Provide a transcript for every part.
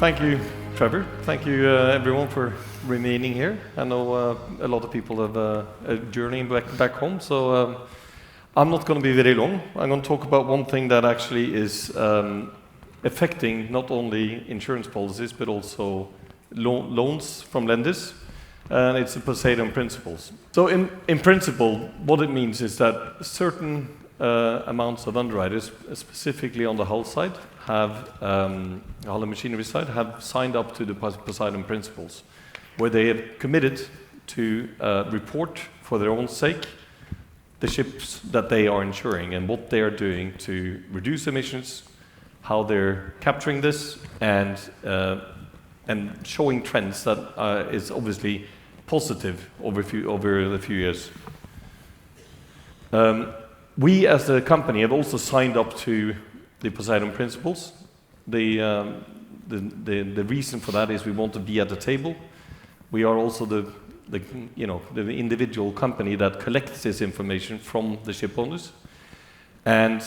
Thank you, Trevor. Thank you, everyone, for remaining here. I know a lot of people have a journey back home, so I'm not going to be very long. I'm going to talk about one thing that actually is affecting not only insurance policies, but also loans from lenders, and it's the Poseidon Principles. So in principle, what it means is that certain amounts of underwriters, specifically on the hull side, hull and machinery side, have signed up to the Poseidon Principles, where they have committed to report for their own sake the ships that they are insuring and what they are doing to reduce emissions, how they're capturing this, and showing trends that is obviously positive over the few years. We as a company have also signed up to the Poseidon Principles. The reason for that is we want to be at the table. We are also the individual company that collects this information from the ship owners. And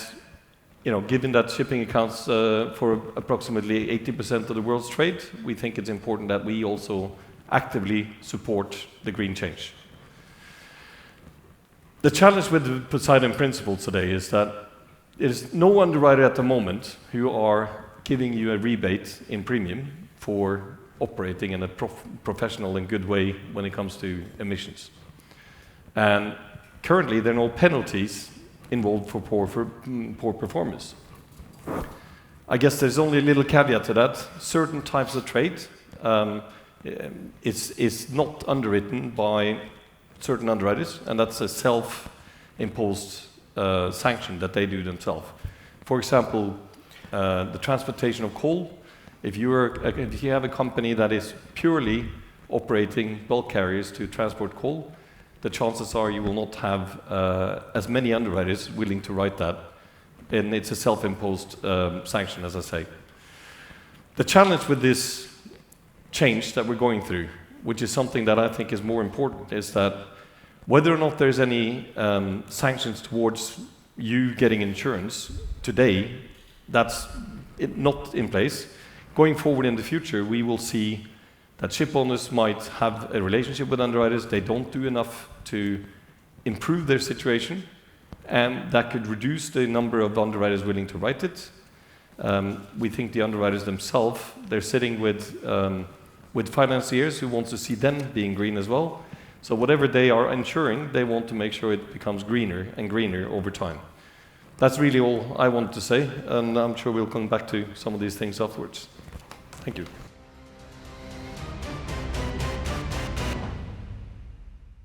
given that shipping accounts for approximately 80% of the world's trade, we think it's important that we also actively support the green change. The challenge with the Poseidon Principles today is that there is no underwriter at the moment who are giving you a rebate in premium for operating in a professional and good way when it comes to emissions. And currently, there are no penalties involved for poor performance. I guess there's only a little caveat to that. Certain types of trade is not underwritten by certain underwriters, and that's a self-imposed sanction that they do themselves. For example, the transportation of coal. If you have a company that is purely operating bulk carriers to transport coal, the chances are you will not have as many underwriters willing to write that, and it's a self-imposed sanction, as I say. The challenge with this change that we're going through, which is something that I think is more important, is that whether or not there's any sanctions towards you getting insurance today, that's not in place. Going forward in the future, we will see that ship owners might have a relationship with underwriters. They don't do enough to improve their situation, and that could reduce the number of underwriters willing to write it. We think the underwriters themselves, they're sitting with financiers who want to see them being green as well. So whatever they are insuring, they want to make sure it becomes greener and greener over time. That's really all I want to say, and I'm sure we'll come back to some of these things afterwards. Thank you.